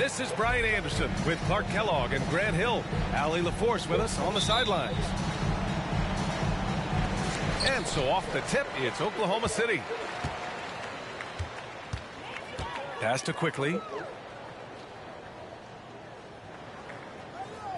This is Brian Anderson with Clark Kellogg and Grant Hill. Allie LaForce with us on the sidelines. And so off the tip, it's Oklahoma City. Pass to Quickly.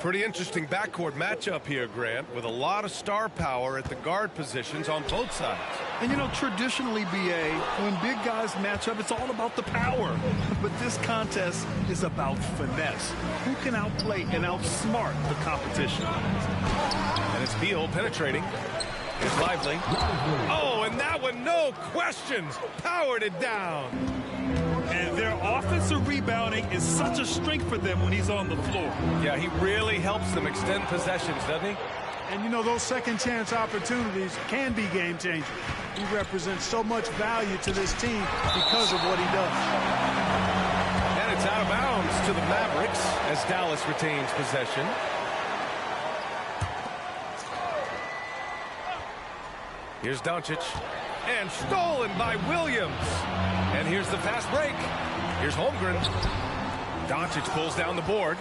Pretty interesting backcourt matchup here, Grant, with a lot of star power at the guard positions on both sides. And, you know, traditionally, B.A., when big guys match up, it's all about the power. But this contest is about finesse. Who can outplay and outsmart the competition? And it's Beal penetrating. Here's Lively. Oh, and that one, no questions, powered it down. And their offensive rebounding is such a strength for them when he's on the floor. Yeah, he really helps them extend possessions, doesn't he? And, you know, those second-chance opportunities can be game-changers. He represents so much value to this team because of what he does. And it's out of bounds to the Mavericks as Dallas retains possession. Here's Doncic. And stolen by Williams. And here's the fast break. Here's Holmgren. Doncic pulls down the board.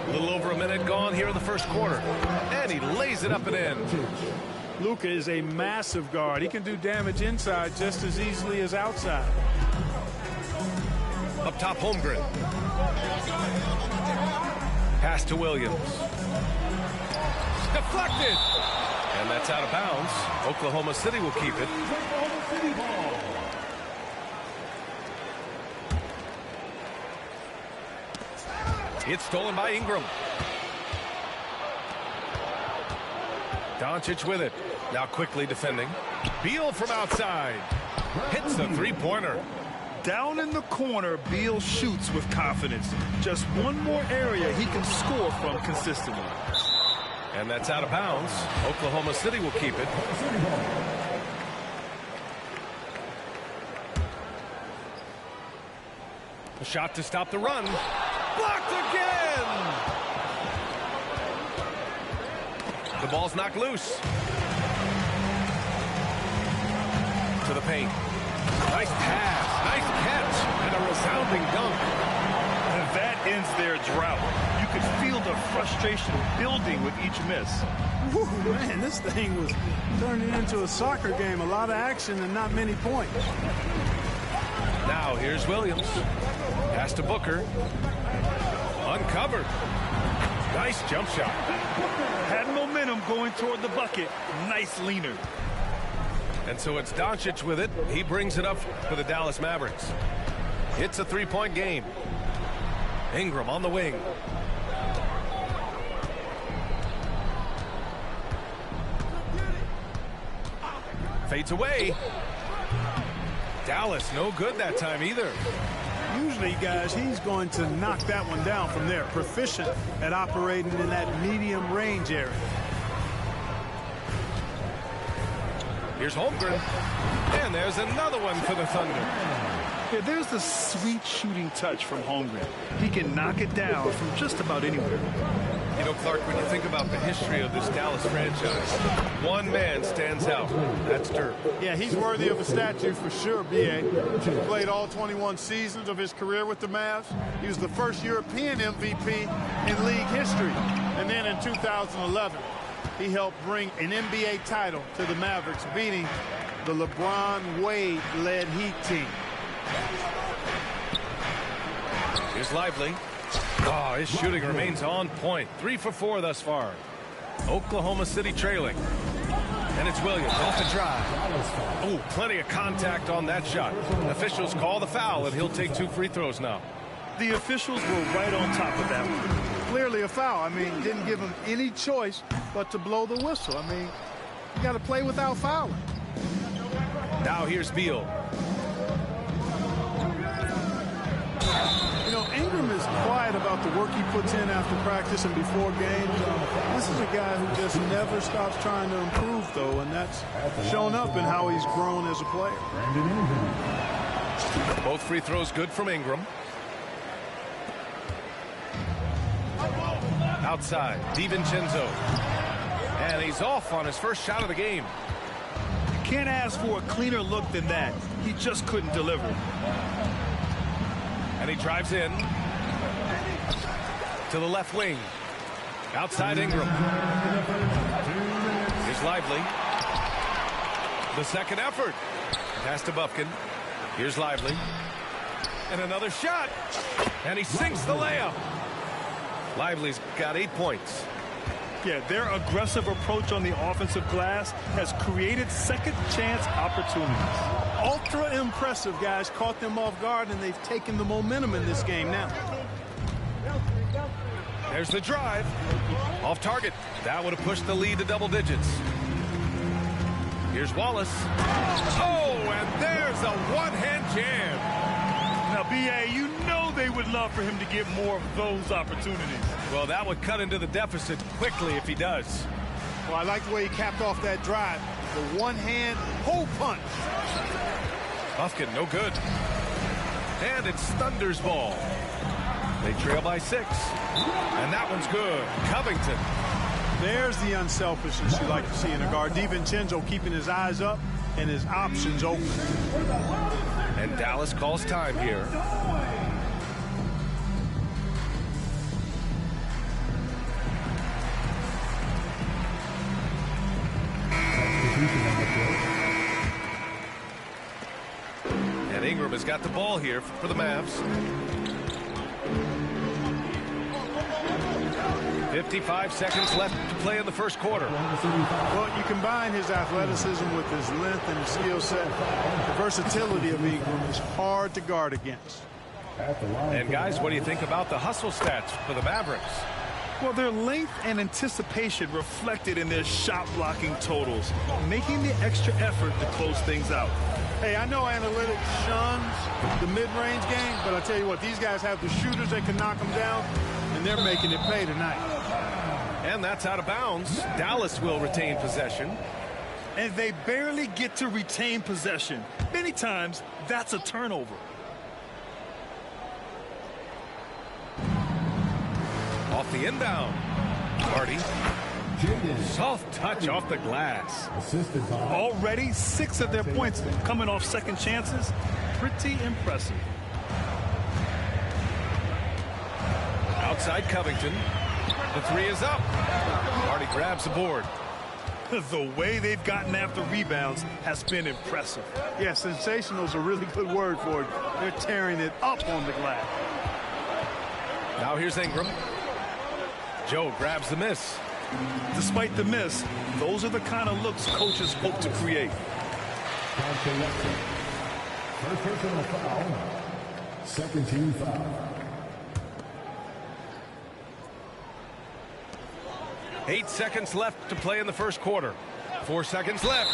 A little over a minute gone here in the first quarter. And he lays it up and in. Luka is a massive guard. He can do damage inside just as easily as outside. Up top, Holmgren. Pass to Williams. Deflected. And that's out of bounds. Oklahoma City will keep it. It's stolen by Ingram. Doncic with it. Now quickly defending. Beal from outside. Hits a three-pointer. Down in the corner, Beal shoots with confidence. Just one more area he can score from consistently. And that's out of bounds. Oklahoma City will keep it. A shot to stop the run. Blocked again! The ball's knocked loose. To the paint. Nice pass. Nice catch. And a resounding dunk. And that ends their drought. You could feel the frustration building with each miss. Whew, man, this thing was turning into a soccer game. A lot of action and not many points. Now here's Williams. Pass to Booker. Uncovered. Nice jump shot. Had momentum going toward the bucket. Nice leaner. And so it's Doncic with it. He brings it up for the Dallas Mavericks. It's a three-point game. Ingram on the wing. Fades away. Dallas no good that time either. Usually, guys, he's going to knock that one down from there. Proficient at operating in that medium range area. Here's Holmgren. And there's another one for the Thunder. Yeah, there's the sweet shooting touch from Holmgren. He can knock it down from just about anywhere. You know, Clark, when you think about the history of this Dallas franchise, one man stands out. That's Dirk. Yeah, he's worthy of a statue for sure, B.A. He played all 21 seasons of his career with the Mavs. He was the first European MVP in league history. And then in 2011, he helped bring an NBA title to the Mavericks, beating the LeBron Wade-led Heat team. Here's Lively. Oh, his shooting remains on point. 3 for 4 thus far. Oklahoma City trailing. And it's Williams off the drive. Oh, plenty of contact on that shot. Officials call the foul, and he'll take 2 free throws now. The officials were right on top of that one. Clearly a foul. I mean, didn't give him any choice but to blow the whistle. I mean, you got to play without fouling. Now here's Beal. You know, Ingram is quiet about the work he puts in after practice and before games. This is a guy who just never stops trying to improve, though, and that's shown up in how he's grown as a player. Both free throws good from Ingram. Outside, DiVincenzo. And he's off on his first shot of the game. can't ask for a cleaner look than that. He just couldn't deliver. And he drives in to the left wing. Outside Ingram. Here's Lively. The second effort. Pass to Bufkin. Here's Lively. And another shot. And he sinks the layup. Lively's got 8 points. Yeah, their aggressive approach on the offensive glass has created second chance opportunities. Ultra impressive, guys. Caught them off guard, and they've taken the momentum in this game now. There's the drive. Off target. That would have pushed the lead to double digits. Here's Wallace. Oh, and there's a one-hand jam. Now, B.A., you know they would love for him to get more of those opportunities. Well, that would cut into the deficit quickly if he does. Well, I like the way he capped off that drive. The one-hand hole punch. Bufkin, no good. And it's Thunder's ball. They trail by 6. And that one's good. Covington. There's the unselfishness you like to see in a guard. DiVincenzo keeping his eyes up and his options open. And Dallas calls time here. And Ingram has got the ball here for the Mavs. 55 seconds left to play in the first quarter. Well, you combine his athleticism with his length and his skill set. The versatility of Ingram is hard to guard against. And guys, what do you think about the hustle stats for the Mavericks? Well, their length and anticipation reflected in their shot blocking totals, making the extra effort to close things out. Hey, I know analytics shuns the mid-range game, but I tell you what, these guys have the shooters that can knock them down, and they're making it pay tonight. And that's out of bounds. Dallas will retain possession. And they barely get to retain possession. Many times, that's a turnover. Off the inbound. Hardy. Soft touch off the glass. Already 6 of their points coming off second chances. Pretty impressive. Outside Covington. The 3 is up. Hardy grabs the board. The way they've gotten after rebounds has been impressive. Yeah, sensational is a really good word for it. They're tearing it up on the glass. Now here's Ingram. Joe grabs the miss. Despite the miss, those are the kind of looks coaches hope to create. First personal foul. Second team foul. 8 seconds left to play in the first quarter. 4 seconds left.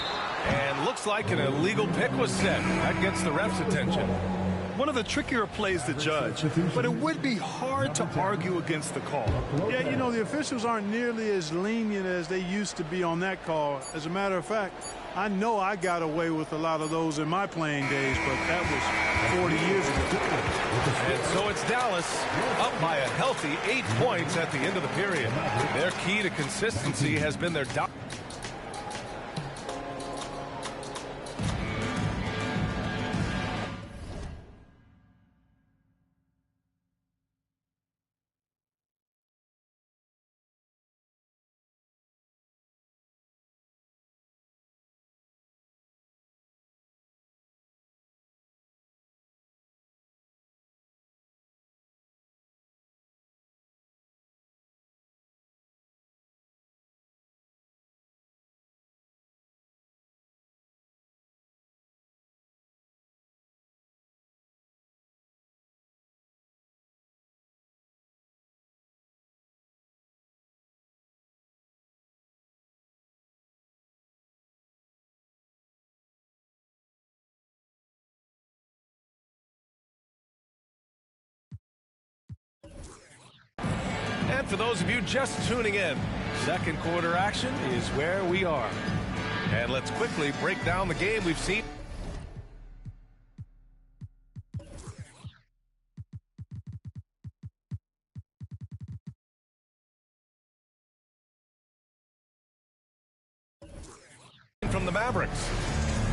And looks like an illegal pick was set. That gets the ref's attention. One of the trickier plays to judge, but it would be hard to argue against the call. Yeah, you know, the officials aren't nearly as lenient as they used to be on that call. As a matter of fact, I know I got away with a lot of those in my playing days, but that was 40 years ago. And so it's Dallas up by a healthy 8 points at the end of the period. Their key to consistency has been their And for those of you just tuning in, second quarter action is where we are. And let's quickly break down the game we've seen. From the Mavericks.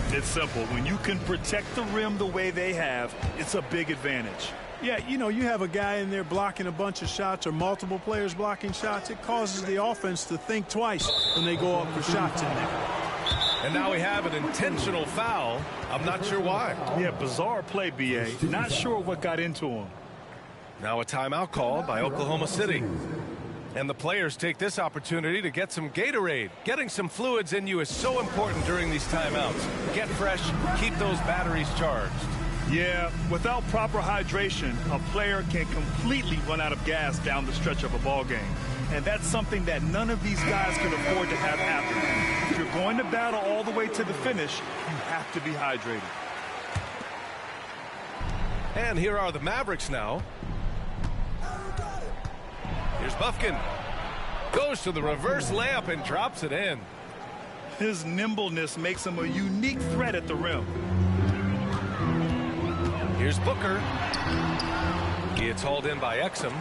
It's simple. When you can protect the rim the way they have, it's a big advantage. Yeah, you know, you have a guy in there blocking a bunch of shots or multiple players blocking shots. It causes the offense to think twice when they go up for shots in there. And now we have an intentional foul. I'm not sure why. Yeah, bizarre play, B.A. Not sure what got into him. Now a timeout called by Oklahoma City. And the players take this opportunity to get some Gatorade. Getting some fluids in you is so important during these timeouts. Get fresh, keep those batteries charged. Yeah, without proper hydration, a player can completely run out of gas down the stretch of a ball game. And that's something that none of these guys can afford to have happen. If you're going to battle all the way to the finish, you have to be hydrated. And here are the Mavericks now. Here's Bufkin. Goes to the reverse layup and drops it in. His nimbleness makes him a unique threat at the rim. Here's Booker. He gets hauled in by Exum.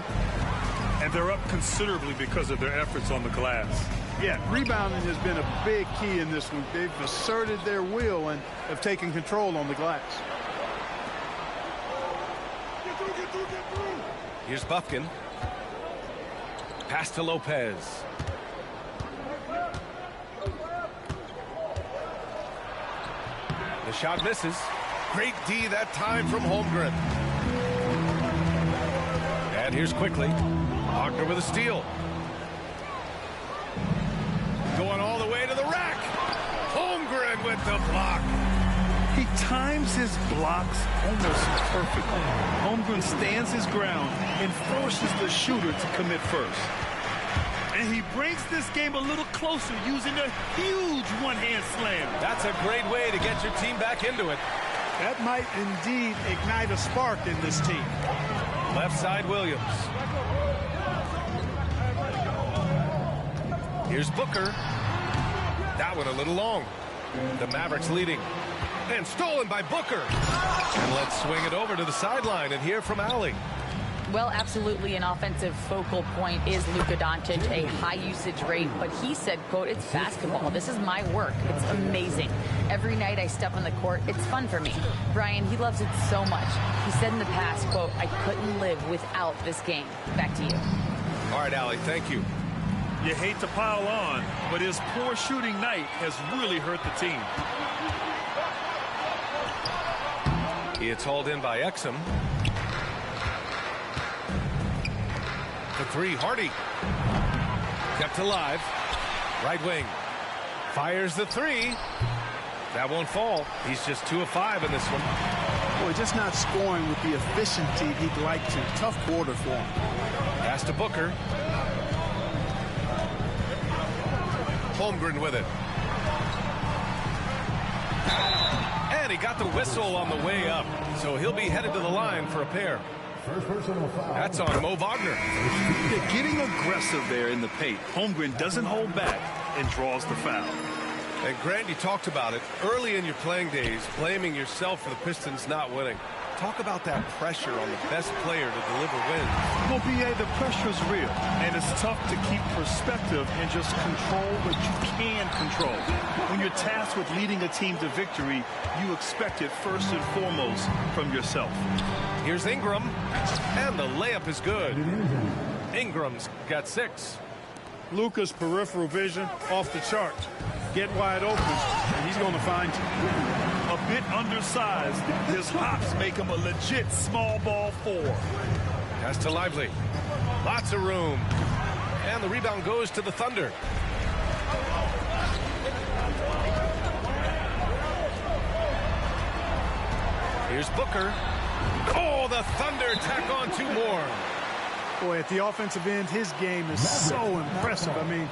And they're up considerably because of their efforts on the glass. Yeah, rebounding has been a big key in this one. They've asserted their will and have taken control on the glass. Here's Bufkin. Pass to Lopez. The shot misses. Great D that time from Holmgren. And here's quickly. Wagner with a steal. Going all the way to the rack. Holmgren with the block. He times his blocks almost perfectly. Holmgren stands his ground and forces the shooter to commit first. And he brings this game a little closer using a huge one-hand slam. That's a great way to get your team back into it. That might indeed ignite a spark in this team. Left side Williams. Here's Booker. That one a little long. The Mavericks leading. And stolen by Booker. And let's swing it over to the sideline and hear from Allie. Well, absolutely an offensive focal point is Luka Doncic, a high usage rate, but he said, quote, it's basketball. This is my work. It's amazing. Every night I step on the court, it's fun for me. Brian, he loves it so much. He said in the past, quote, I couldn't live without this game. Back to you. All right, Allie, thank you. You hate to pile on, but his poor shooting night has really hurt the team. It's hauled in by Exum. The three, Hardy. Kept alive. Right wing. Fires the three. That won't fall. He's just 2 of 5 in this one. Boy, just not scoring with the efficiency he'd like to. Tough quarter for him. Pass to Booker. Holmgren with it. And he got the whistle on the way up. So he'll be headed to the line for a pair. First personal foul. That's on Mo Wagner. They're getting aggressive there in the paint. Holmgren doesn't hold back and draws the foul. And Grant, you talked about it early in your playing days, blaming yourself for the Pistons not winning. Talk about that pressure on the best player to deliver wins. Well, B.A., the pressure's real, and it's tough to keep perspective and just control what you can control. When you're tasked with leading a team to victory, you expect it first and foremost from yourself. Here's Ingram, and the layup is good. Ingram's got 6. Luka's peripheral vision off the chart. Get wide open, and he's going to find you. A bit undersized, his hops make him a legit small ball 4. Pass to Lively. Lots of room. And the rebound goes to the Thunder. Here's Booker. Oh, the Thunder tack on 2 more. Boy, at the offensive end, his game is so impressive. I mean,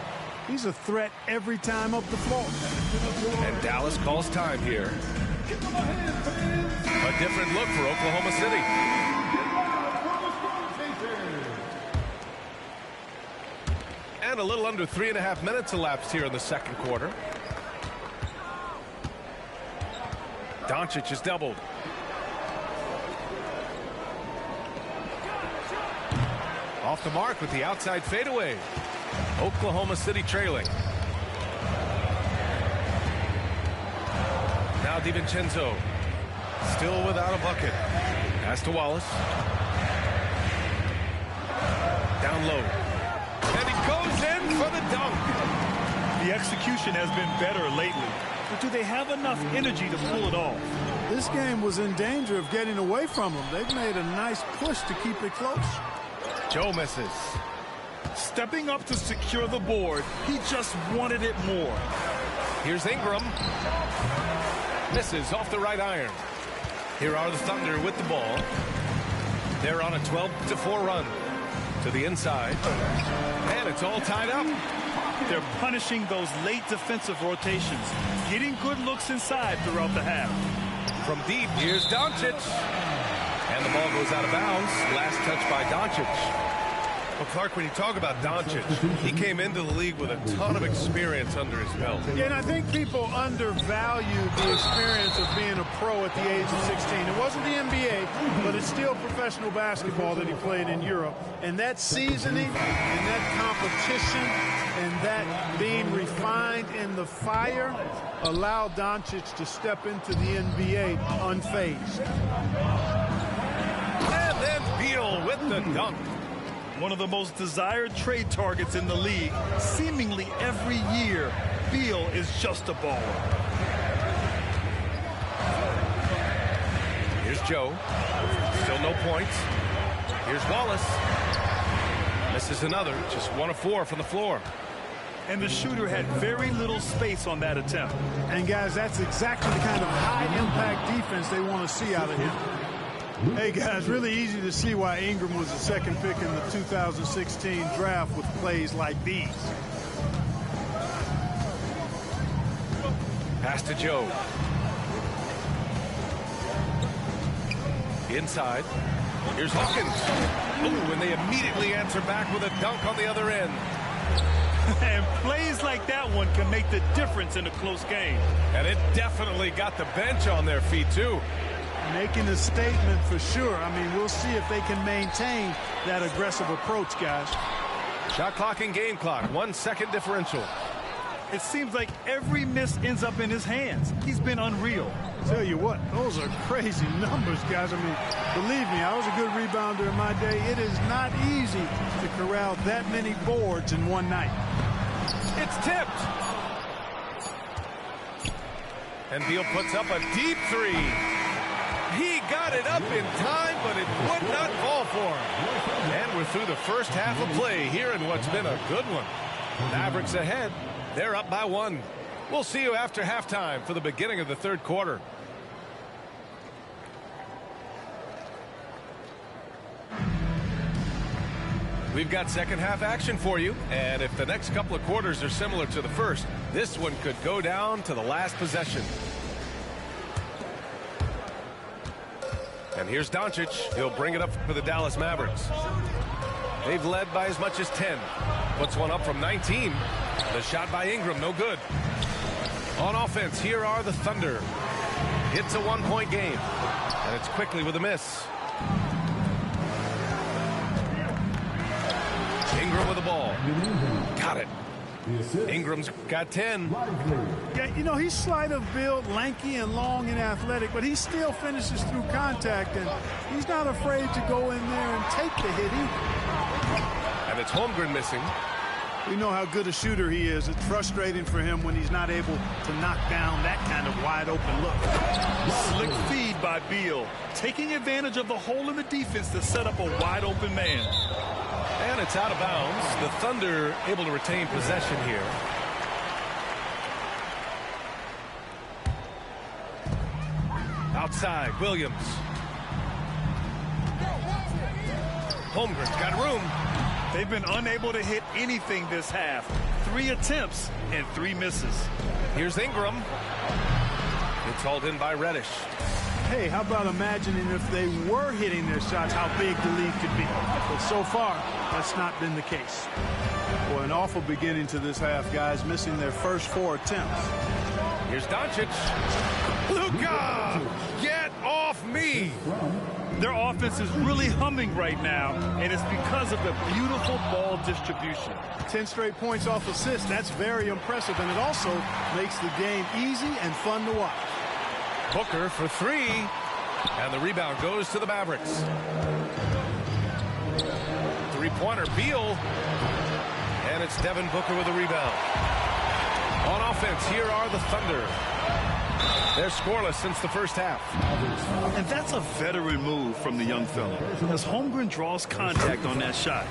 he's a threat every time up the floor. And Dallas calls time here. A different look for Oklahoma City. And a little under 3.5 minutes elapsed here in the second quarter. Doncic is doubled. Off the mark with the outside fadeaway. Oklahoma City trailing. Now DiVincenzo still without a bucket. Pass to Wallace. Down low. And he goes in for the dunk. The execution has been better lately. But do they have enough energy to pull it off? This game was in danger of getting away from them. They've made a nice push to keep it close. Joe misses. Stepping up to secure the board, he just wanted it more. Here's Ingram. Misses off the right iron. Here are the Thunder with the ball. They're on a 12-4 run to the inside. And it's all tied up. They're punishing those late defensive rotations, getting good looks inside throughout the half. From deep, here's Doncic. And the ball goes out of bounds. Last touch by Doncic. Well, Clark, when you talk about Doncic, he came into the league with a ton of experience under his belt. Yeah, and I think people undervalue the experience of being a pro at the age of 16. It wasn't the NBA, but it's still professional basketball that he played in Europe. And that seasoning and that competition and that being refined in the fire allowed Doncic to step into the NBA unfazed. And then Beal with the dunk. One of the most desired trade targets in the league. Seemingly every year, Beal is just a baller. Here's Joe. Still no points. Here's Wallace. Misses another. Just 1 of 4 from the floor. And the shooter had very little space on that attempt. And, guys, that's exactly the kind of high-impact defense they want to see out of him. Hey, guys, really easy to see why Ingram was the second pick in the 2016 draft with plays like these. Pass to Joe. Inside. Here's Hawkins. Ooh, and they immediately answer back with a dunk on the other end. And plays like that one can make the difference in a close game. And it definitely got the bench on their feet, too. Making a statement for sure. I mean, we'll see if they can maintain that aggressive approach, guys. Shot clock and game clock. 1 second differential. It seems like every miss ends up in his hands. He's been unreal. Tell you what, those are crazy numbers, guys. I mean, believe me, I was a good rebounder in my day. It is not easy to corral that many boards in one night. It's tipped. And Beal puts up a deep three. He got it up in time, but it would not fall for him. And we're through the first half of play here in what's been a good one. Mavericks ahead. They're up by 1. We'll see you after halftime for the beginning of the third quarter. We've got second half action for you, and if the next couple of quarters are similar to the first, this one could go down to the last possession. And here's Doncic. He'll bring it up for the Dallas Mavericks. They've led by as much as 10. Puts one up from 19. The shot by Ingram, no good. On offense, here are the Thunder. It's a 1-point game. And it's quickly with a miss. Ingram with the ball. Got it. Ingram's got 10. Yeah, you know, he's slight of build, lanky and long and athletic, but he still finishes through contact, and he's not afraid to go in there and take the hit either. And it's Holmgren missing. We know how good a shooter he is. It's frustrating for him when he's not able to knock down that kind of wide open look. Slick feed by Beal, taking advantage of the hole in the defense to set up a wide open man. And it's out of bounds. The Thunder able to retain possession here. Outside, Williams. Holmgren's got room. They've been unable to hit anything this half. 3 attempts and 3 misses. Here's Ingram. It's hauled in by Reddish. Hey, how about imagining if they were hitting their shots, how big the lead could be. But so far, that's not been the case. Boy, an awful beginning to this half, guys, missing their first 4 attempts. Here's Doncic. Luka! Get off me! Their offense is really humming right now, and it's because of the beautiful ball distribution. 10 straight points off assists. That's very impressive, and it also makes the game easy and fun to watch. Booker for three. And the rebound goes to the Mavericks. Three-pointer, Beal. And it's Devin Booker with a rebound. On offense, here are the Thunder. They're scoreless since the first half. And that's a veteran move from the young fella, as Holmgren draws contact on that shot.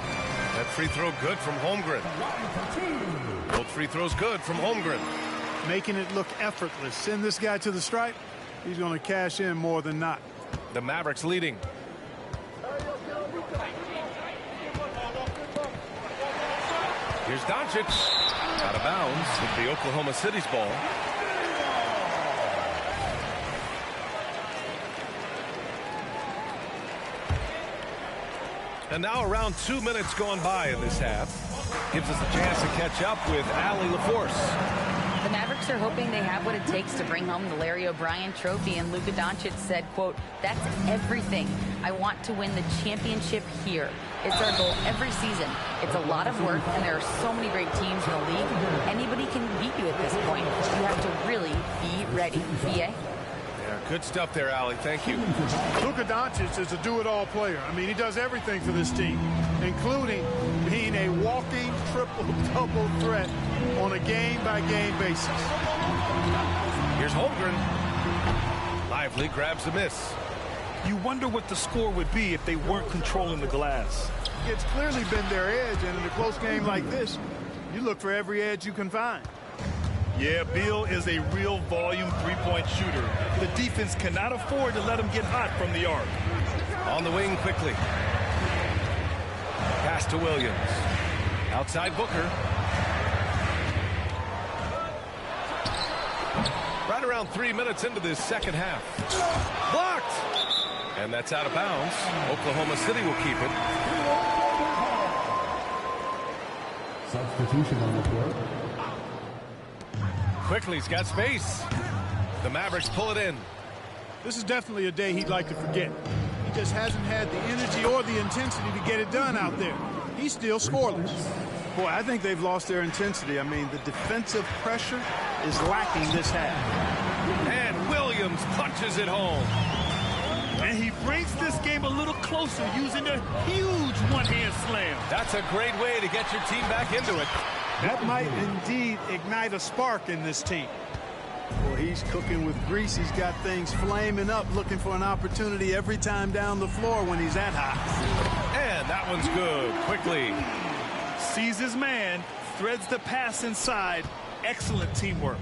That free throw good from Holmgren. Both free throws good from Holmgren. Making it look effortless. Send this guy to the stripe. He's going to cash in more than not. The Mavericks leading. Here's Doncic. Out of bounds with the Oklahoma City's ball. And now around 2 minutes gone by in this half. Gives us a chance to catch up with Allie LaForce. The Mavericks are hoping they have what it takes to bring home the Larry O'Brien trophy, and Luka Doncic said, quote, "That's everything. I want to win the championship here. It's our goal every season. It's a lot of work, and there are so many great teams in the league. Anybody can beat you at this point. You have to really be ready." BA? Yeah, good stuff there, Allie. Thank you. Luka Doncic is a do-it-all player. I mean, he does everything for this team, including being a walking triple-double threat on a game-by-game basis. Here's Holmgren. Lively grabs the miss. You wonder what the score would be if they weren't controlling the glass. It's clearly been their edge, and in a close game like this, you look for every edge you can find. Yeah, Beal is a real volume three-point shooter. The defense cannot afford to let him get hot from the arc. On the wing quickly. Pass to Williams. Outside Booker. Right around 3 minutes into this second half. Blocked! And that's out of bounds. Oklahoma City will keep it. Substitution on the floor. Quickly, he's got space. The Mavericks pull it in. This is definitely a day he'd like to forget. He just hasn't had the energy or the intensity to get it done out there. He's still scoreless. Boy, I think they've lost their intensity. I mean, the defensive pressure is lacking this half. And Williams punches it home. And he brings this game a little closer using a huge one-hand slam. That's a great way to get your team back into it. That might indeed ignite a spark in this team. Well, he's cooking with grease. He's got things flaming up, looking for an opportunity every time down the floor when he's that hot. And that one's good. Quickly. Sees his man, threads the pass inside. Excellent teamwork.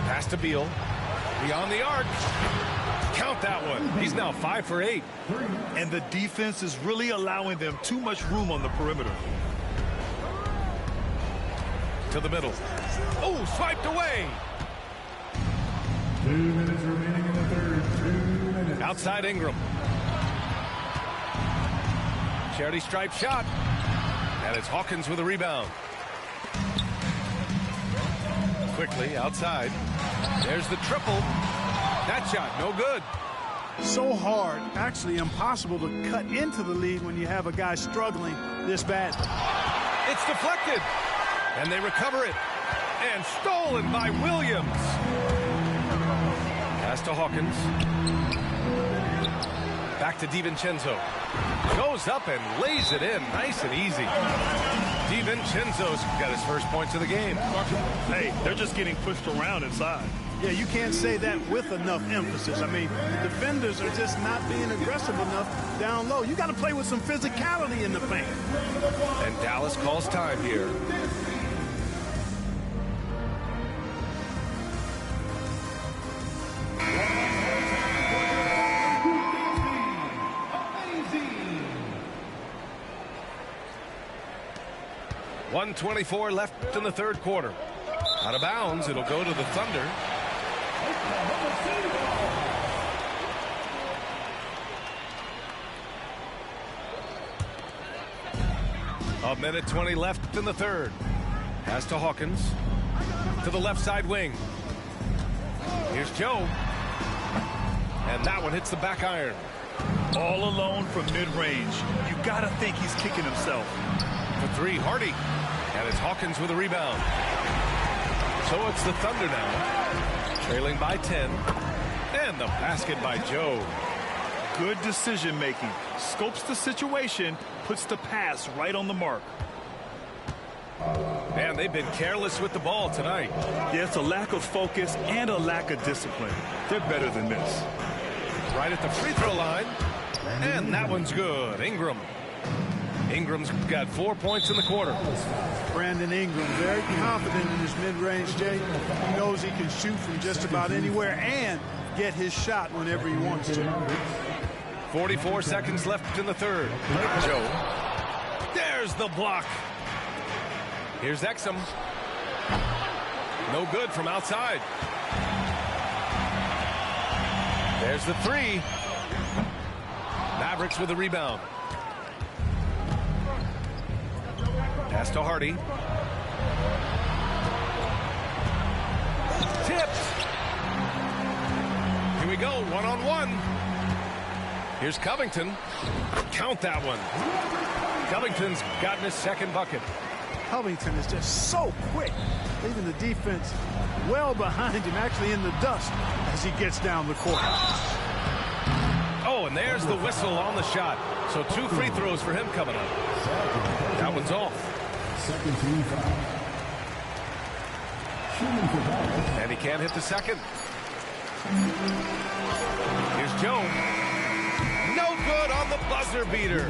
Pass to Beal. Beyond the arc. Count that one. He's now 5 for 8. And the defense is really allowing them too much room on the perimeter. To the middle. Oh, swiped away. 2 minutes remaining in the third. 2 minutes. Outside Ingram. Charity stripe shot. And it's Hawkins with a rebound. Quickly outside. There's the triple. That shot, no good. So hard, actually impossible to cut into the lead when you have a guy struggling this badly. It's deflected. And they recover it. And stolen by Williams. Pass to Hawkins. Back to DiVincenzo. Goes up and lays it in. Nice and easy. DiVincenzo's got his first points of the game. Hey, they're just getting pushed around inside. Yeah, you can't say that with enough emphasis. I mean, defenders are just not being aggressive enough down low. You got to play with some physicality in the paint. And Dallas calls time here. .124 left in the third quarter. Out of bounds, it'll go to the Thunder. A minute 20 left in the third. Pass to Hawkins. To the left side wing. Here's Joe. And that one hits the back iron. All alone from mid-range. You got to think he's kicking himself. For three, Hardy. And it's Hawkins with a rebound. So it's the Thunder now, trailing by 10. And the basket by Joe. Good decision making. Scopes the situation, puts the pass right on the mark. Man, they've been careless with the ball tonight. Yeah, it's a lack of focus and a lack of discipline. They're better than this. Right at the free throw line. And that one's good. Ingram. Ingram's got 4 points in the quarter. Brandon Ingram, very confident in his mid-range, Jay. He knows he can shoot from just about anywhere and get his shot whenever he wants to. 44 seconds left in the third. Joe. There's the block. Here's Exum. No good from outside. There's the three. Mavericks with the rebound. Pass to Hardy. Tipped. Here we go, one-on-one. Here's Covington. Count that one. Covington's gotten his second bucket. Covington is just so quick, leaving the defense well behind him, actually in the dust as he gets down the court. Oh, and there's the whistle on the shot. So 2 free throws for him coming up. That one's off. And he can't hit the second. Here's Joe. No good on the buzzer beater.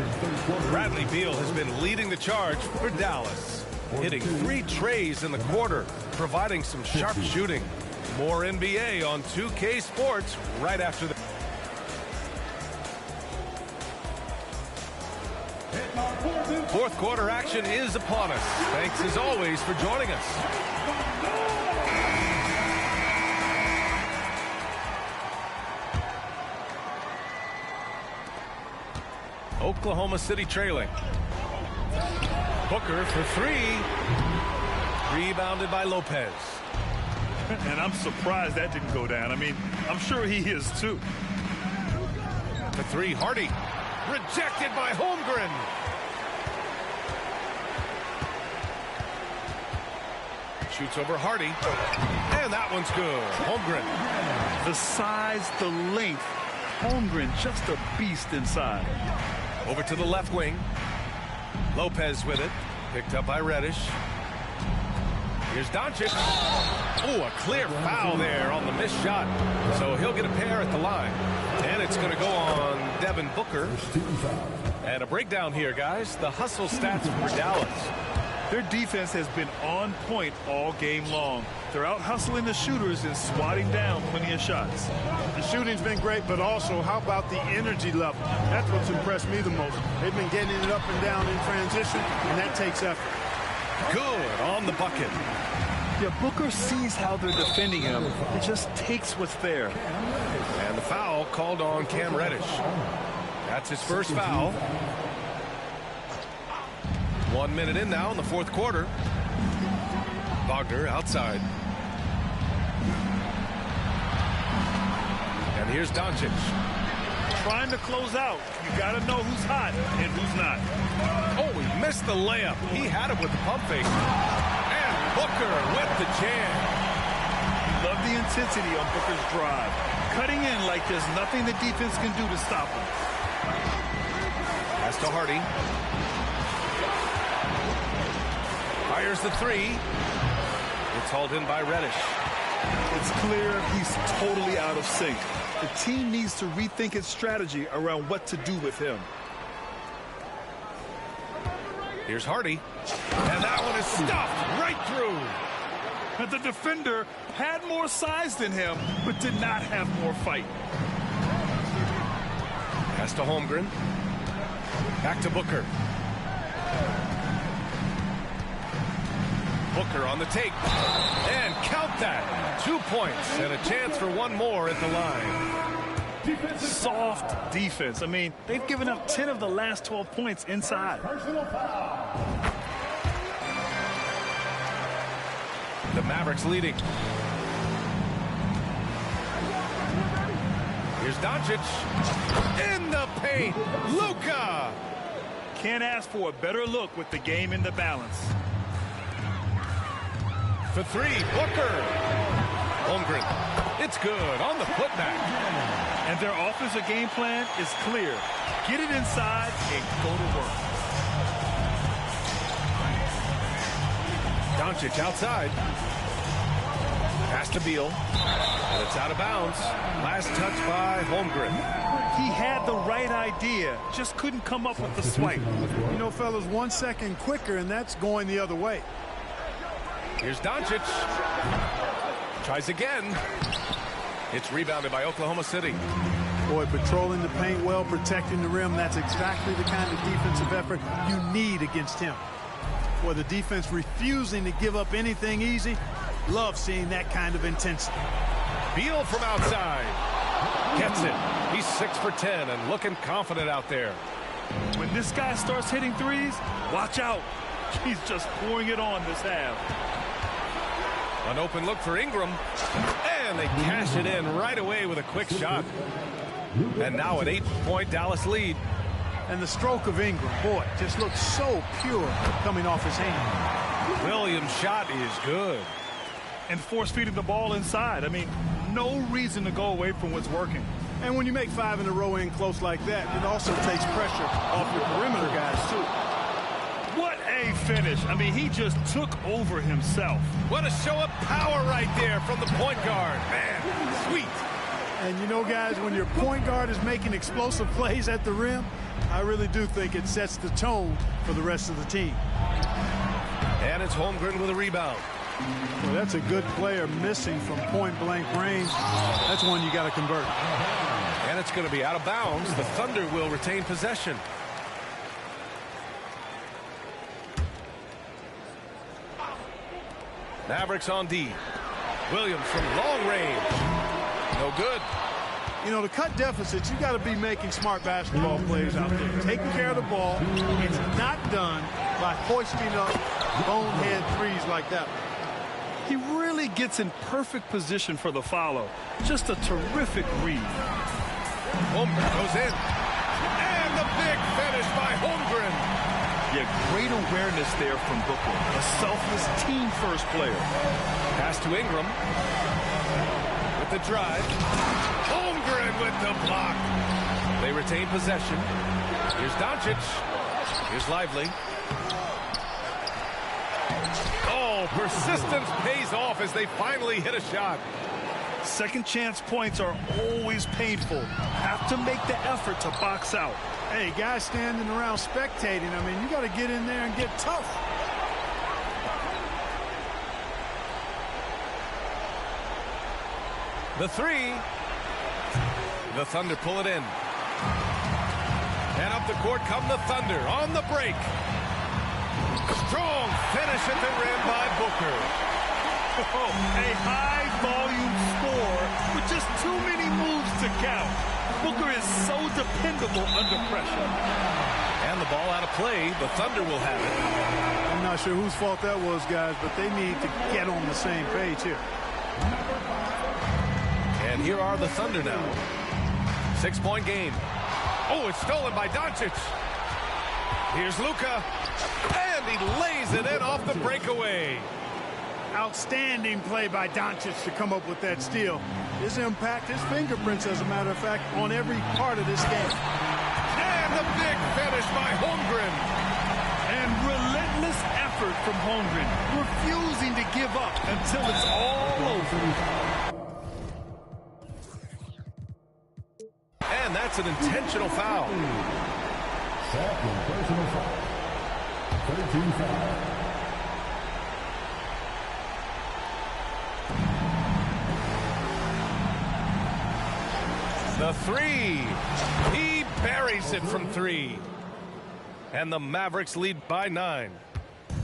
Bradley Beal has been leading the charge for Dallas, hitting 3 trays in the quarter, providing some sharp shooting. More NBA on 2K Sports right after the... Fourth quarter action is upon us. Thanks as always for joining us. Oklahoma City trailing. Booker for 3. Rebounded by Lopez. And I'm surprised that didn't go down. I mean, I'm sure he is too. For 3, Hardy. Rejected by Holmgren. Shoots over Hardy. And that one's good. Holmgren. The size, the length. Holmgren just a beast inside. Over to the left wing. Lopez with it. Picked up by Reddish. Here's Doncic. Oh, a clear foul there on the missed shot. So he'll get a pair at the line. And it's going to go on Devin Booker. And a breakdown here, guys. The hustle stats for Dallas. Their defense has been on point all game long. They're out hustling the shooters and swatting down plenty of shots. The shooting's been great, but also how about the energy level? That's what's impressed me the most. They've been getting it up and down in transition, and that takes effort. Good on the bucket. Yeah, Booker sees how they're defending him. It just takes what's there. And the foul called on Cam Reddish. That's his first foul. 1 minute in now in the fourth quarter. Wagner outside. And here's Doncic. Trying to close out. You got to know who's hot and who's not. Oh, he missed the layup. He had it with the pump fake. And Booker with the jam. Love the intensity on Booker's drive. Cutting in like there's nothing the defense can do to stop him. Pass to Hardy. Fires the 3. It's hauled in by Reddish. It's clear he's totally out of sync. The team needs to rethink its strategy around what to do with him. Here's Hardy. And that one is stuffed right through. But the defender had more size than him, but did not have more fight. Pass to Holmgren. Back to Booker. Booker on the take. And count that. 2 points and a chance for one more at the line. Soft defense. I mean, they've given up 10 of the last 12 points inside. The Mavericks leading. Here's Doncic. In the paint. Luka. Can't ask for a better look with the game in the balance. for three. Booker. Holmgren. It's good on the putback. And their offensive game plan is clear. Get it inside and go to work. Doncic outside. Pass to Beal. And it's out of bounds. Last touch by Holmgren. He had the right idea, just couldn't come up with the swipe. You know, fellas, 1 second quicker, and that's going the other way. Here's Doncic. Tries again. It's rebounded by Oklahoma City. Boy, patrolling the paint well, protecting the rim, that's exactly the kind of defensive effort you need against him. Boy, the defense refusing to give up anything easy. Love seeing that kind of intensity. Beal from outside. Gets it. He's 6 for 10 and looking confident out there. When this guy starts hitting threes, watch out. He's just pouring it on this half. An open look for Ingram. And they cash it in right away with a quick shot. And now an 8-point Dallas lead. And the stroke of Ingram, boy, just looks so pure coming off his hand. Williams' shot is good. And force-feeding the ball inside. I mean, no reason to go away from what's working. And when you make 5 in a row in close like that, it also takes pressure off your perimeter guys, too. What a finish. I mean, he just took over himself. What a show of power right there from the point guard. Man, sweet. And you know, guys, when your point guard is making explosive plays at the rim, I really do think it sets the tone for the rest of the team. And it's Holmgren with a rebound. Well, that's a good player missing from point-blank range. That's one you got to convert. And it's going to be out of bounds. The Thunder will retain possession. Mavericks on D. Williams from long range. No good. You know, to cut deficits, you got to be making smart basketball plays out there. Taking care of the ball. It's not done by hoisting up bonehead threes like that. He really gets in perfect position for the follow. Just a terrific read. Holmgren goes in. And the big finish by Holmgren. Yeah, great awareness there from Booker. A selfless team-first player. Pass to Ingram. With the drive. Holmgren with the block. They retain possession. Here's Doncic. Here's Lively. Oh, persistence pays off as they finally hit a shot. Second chance points are always painful. Have to make the effort to box out. Hey, guys standing around spectating, I mean, you got to get in there and get tough. The three. The Thunder pull it in. And up the court come the Thunder on the break. Strong finish at the rim by Booker. Oh, a high-volume score with just too many moves to count. Booker is so dependable under pressure. And the ball out of play. The Thunder will have it. I'm not sure whose fault that was, guys, but they need to get on the same page here. And here are the Thunder now. 6-point game. Oh, it's stolen by Doncic. Here's Luka. And he lays it in off the breakaway. Outstanding play by Doncic to come up with that steal. His impact, his fingerprints, as a matter of fact, on every part of this game. And the big finish by Holmgren. And relentless effort from Holmgren, refusing to give up until it's all over. And that's an intentional foul. Second personal foul. 13 foul. The three. He buries it from three. And the Mavericks lead by 9.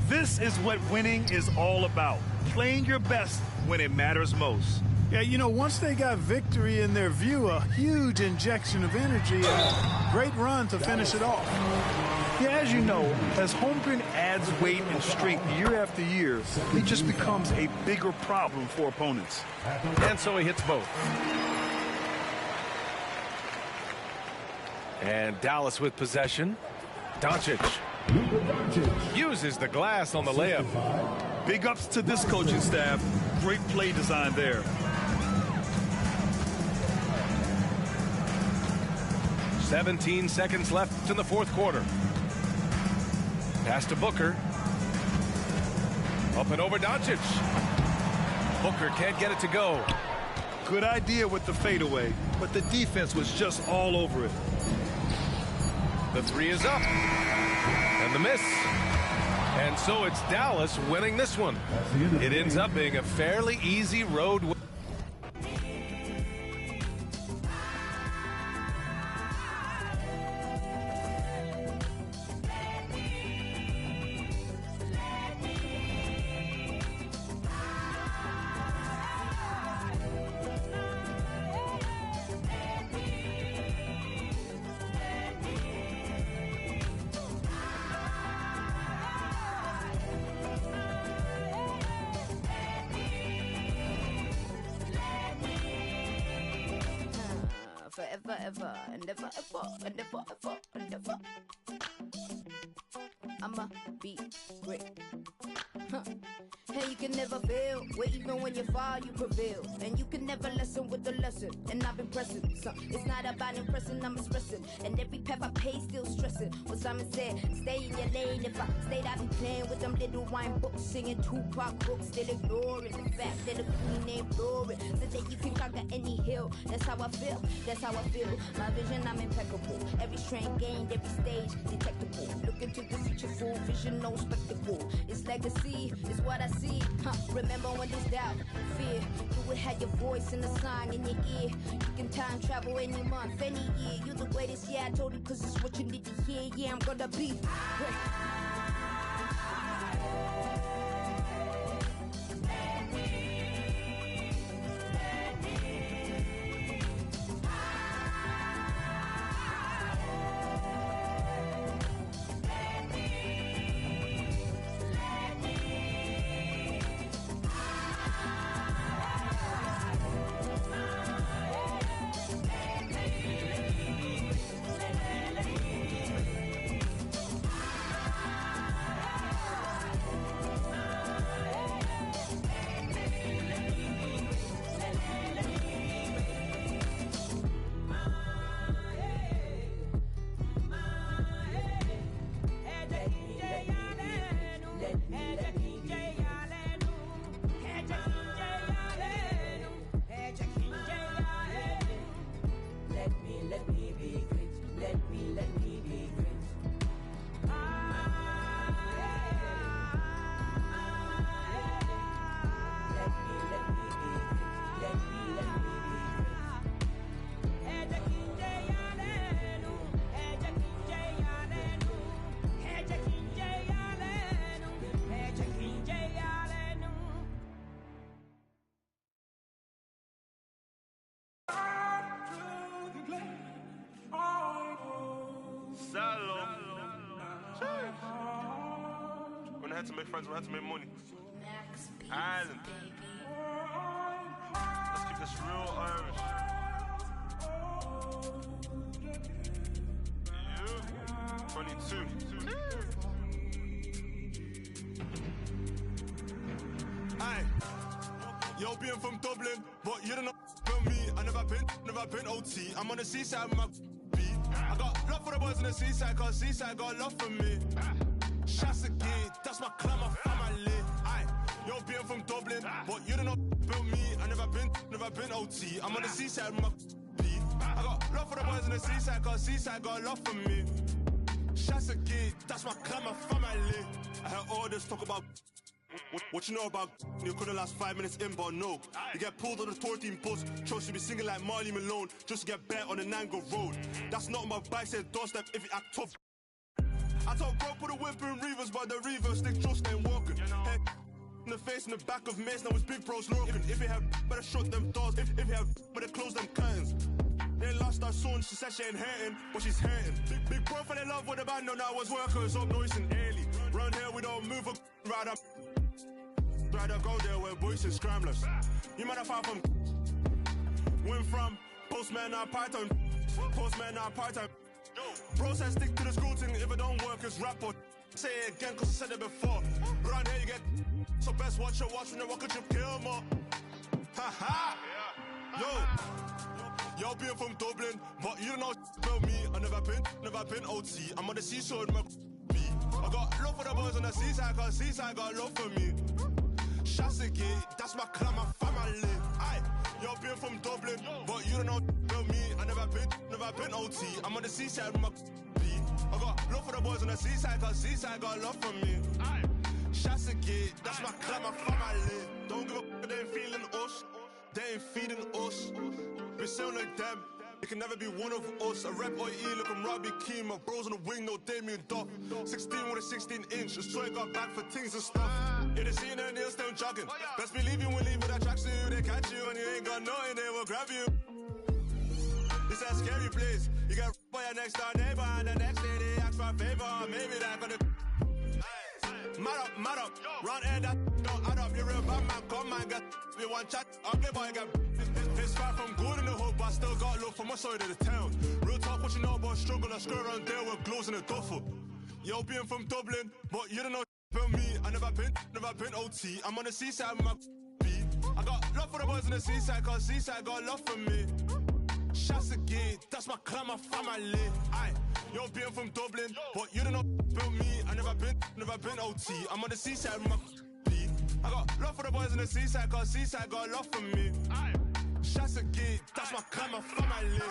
This is what winning is all about. Playing your best when it matters most. Yeah, you know, once they got victory in their view, a huge injection of energy and a great run to finish it off. Yeah, as you know, as Holmgren adds weight and strength year after year, he just becomes a bigger problem for opponents. And so he hits both. And Dallas with possession. Doncic uses the glass on the layup. Big ups to this coaching staff. Great play design there. "17 seconds left in the fourth quarter. Pass to Booker. Up and over Doncic. Booker can't get it to go. Good idea with the fadeaway, but the defense was just all over it. The three is up. And the miss. And so it's Dallas winning this one. It ends up being a fairly easy road win. Forever, ever, and ever, ever, and ever, ever, and ever. I'ma be great. Hey, you can never fail. Where even when you fall, you prevail. And you can never lessen with the lesson. And I've been pressing. So it's not about impressing, I'm expressing. And every path I pay, still stressing. What Simon said, stay in your lane. If I stayed, I'd be playing with them little wine books, singing Tupac books, still ignoring the fact that the queen ain't boring. So that you can conquer any hill. That's how I feel. That's how I feel. My vision, I'm impeccable. Every strength gained, every stage detectable. Look into the future, full vision, no spectacle. It's legacy, it's what I see. Remember when there's doubt, fear, you would have your voice in the song in your ear. You can time travel any month, any year. You're the greatest, yeah, I told you, cause it's what you need to hear. Yeah, I'm gonna be great. When I had to make friends, when I had to make money. Island. Let's keep this real Irish. Yeah. 22. Aye. Yo, being from Dublin, but you don't know about me. I never been OT. I'm on the seaside with my beat. I got love for the boys on the seaside, cause seaside got love for me. Shots again, that's my clan, my family. Aye, yo, being from Dublin, but you don't know about me. I never been OT. I'm on the seaside with my beat. I got love for the boys on the seaside, cause seaside got love for me. Shots again, that's my clan, my family. I heard all this talk about what you know about you couldn't last 5 minutes in, but no. You get pulled on the 14 bus, trust you be singing like Marley Malone, just to get bet on the Nango Road. That's not on my bike, said doorstep if you act tough. I told bro put a whip in Reavers, but the Reavers stick just ain't walking. Head in the face, in the back of Mace, now it's big bros lurking. If you have better shut them doors, if you have better close them curtains. They lost her son, she said she ain't hurting, but she's hurting. Big bro fell in love with the band, no, that was workers up noise and early. Round here we don't move up, right up. Rather go there where boys and scramblers. You might have far from went from postman now part-time. Postman now part-time. Bro said stick to the school thing, if it don't work it's rap or say it again cause I said it before. Round here you get So best watch when you walk a trip kill more. Ha Yo, being from Dublin, but you don't know about me. I never been OT. I'm on the seashore with my B. I got love for the boys on the seaside, cause seaside got love for me. Siiigh, that's my clan, my family. Aye, yo, being from Dublin, but you don't know about me. I never been OT. I'm on the seaside with my B. I got love for the boys on the seaside, cause seaside got love for me. Aye, Siiigh, that's my clan, my family. Don't give a they ain't feeling us. They ain't feeding us. We sound like them. It can never be one of us. A rep or E, look, I'm Robbie Keane. My bros on the wing, no Damien Duff. 16 with a 16-inch. Just try got back for things and stuff. In the scene, their nails still jogging. Best believe you will leave with that tracksuit. They catch you and you ain't got nothing, they will grab you. This a scary place. You get by your next door neighbor, and the next day they ask for a favor. Maybe that gonna. Mad up, round here that don't add up. You real bad man, come man, get you one chat, ugly boy get. It's far from good in the hood, but I still got love for my side of the town. Real talk, what you know about struggle, I screw around there with gloves in a duffel. Yo, being from Dublin, but you don't know about me. I never been OT. I'm on the seaside with my B. I got love for the boys on the seaside, cause seaside got love for me. Siiigh, that's my clan, my family. Aye, yo, being from Dublin, but you don't know about me. I never been OT. I'm on the seaside with my B. I got love for the boys on the seaside, cause seaside got love for me. Aye, Siiigh, that's my clan, my family.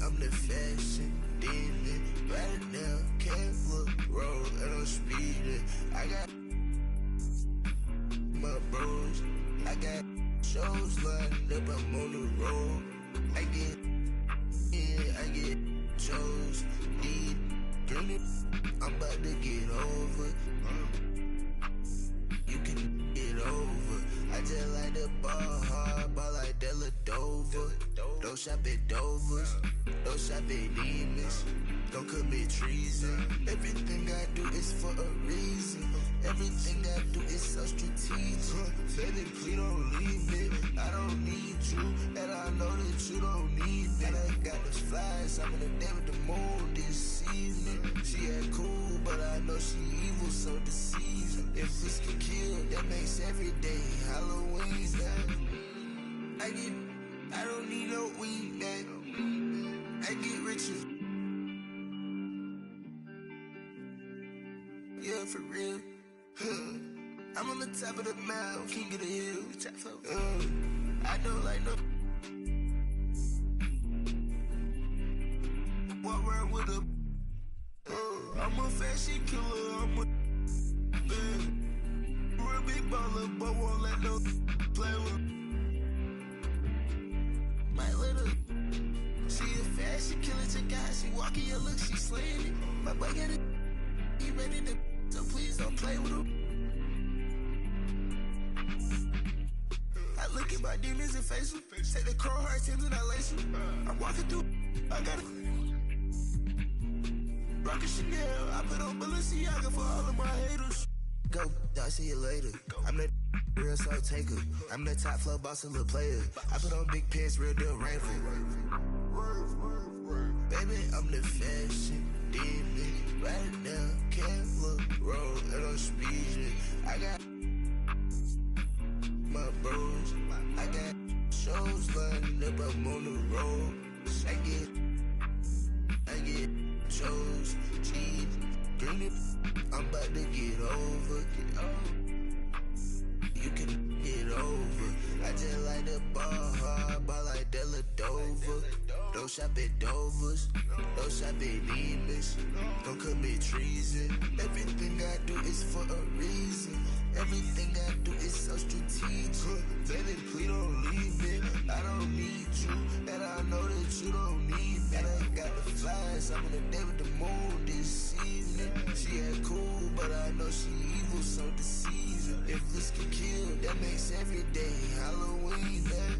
I'm the fashion demon. Right now, can't look road and I'm speeding. I got my bros, I got shows lined up, I'm on the road. I get shows, need it. I'm about to get over. You can get over. I just like the ball hard, ball like Della Dover. Don't shop at Dover's, don't shop at Demons. Don't commit treason. Everything I do is for a reason. Everything I do is so strategic. Baby, please don't leave me. I don't need you, and I know that you don't need me. And I got those flies, I'm in a day with the moon this evening. She ain't cool, but I know she evil, so deceiving. If this can kill, that makes every day Halloween. I don't need no weed, man. I get richer. Yeah, for real. I'm on the top of the mountain, king of the hill. I don't like no. Walk around with a. I'm a fashion killer. I'm a. Real big baller, but won't let no play with. My little. She a fashion killer. Check out how she walking your look. She slaying it. My boy got it. He ready to. So please don't play with him. I look at my demons and face them. Take the crow heart Timbs and I lace them. I'm walking through. I got a rockin' Chanel. I put on Balenciaga for all of my haters. Go, I'll see you later. I'm the real soul taker. I'm the top flow boss and little player. I put on big pants, real deal rainful. Baby, I'm the fashion demon. Right now, can't look road and I'm speeding. I got my bros, I got shows lined up, I'm on the road. I get shows, cheese, green it, I'm about to get over. You can get over. I just like the ball hard, ball like Della Dover. Don't shop at Dover's, don't shop at Demons. Don't commit treason. Everything I do is for a reason. Everything I do is so strategic. Baby, please don't leave me. I don't need you, and I know that you don't need me. And I got the flies, I'm in the day with the moon this evening. She ain't cool, but I know she evil, so deceiving. If looks can kill, that makes every day Halloween, yeah.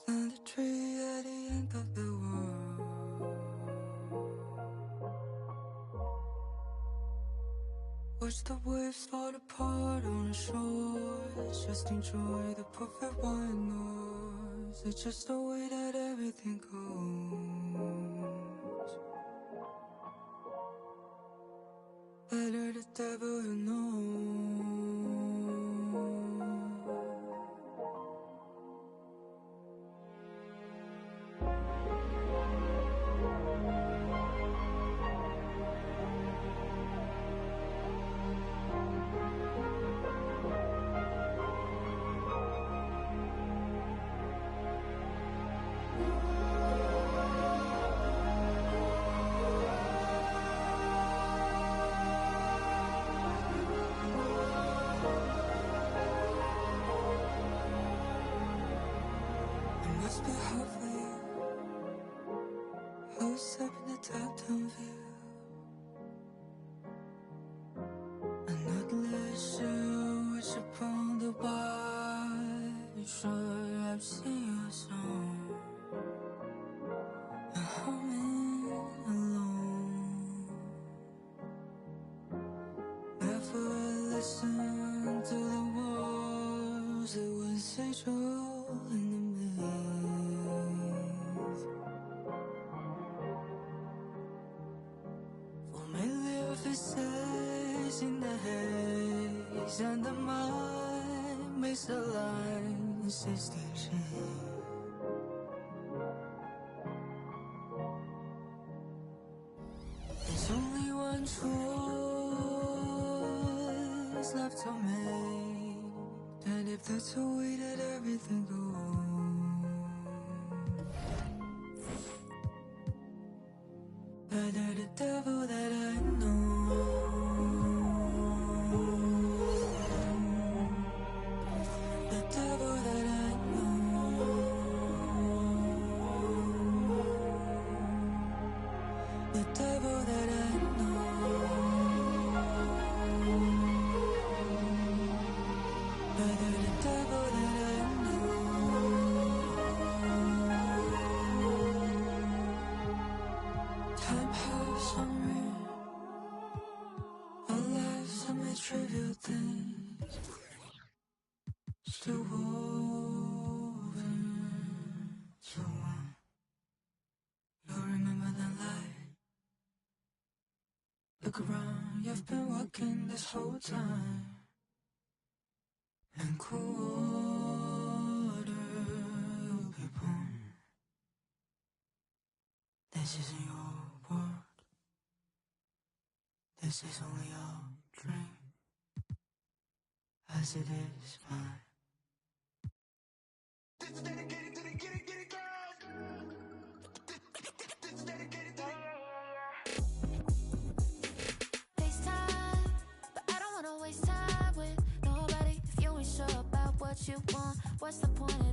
Plant a tree at the end of the world. Watch the waves fall apart on the shores. Just enjoy the perfect white noise. It's just the way that everything goes. Better the devil you know. Must be halfway. House up in the top-down view. I'm not really sure which upon the wide. Sure, I've seen your song. I'm humming alone. Never listen to the words that would say true in the faces in the haze, and the mind makes a line distinction. There's only one choice left to make, and if that's the way that everything goes, better the devil that I know. The devil that I know. The devil that I know. Better the devil that I know. Time has unreal. Our lives are made trivial things, still woven so one. You'll remember the light. Look around, you've been walking this whole time. And quarter people. This isn't your world. This is only your dream, as it is mine. This is dedicated to the get it girls. This is dedicated to the FaceTime, but I don't wanna waste time with nobody. If you ain't sure about what you want, what's the point?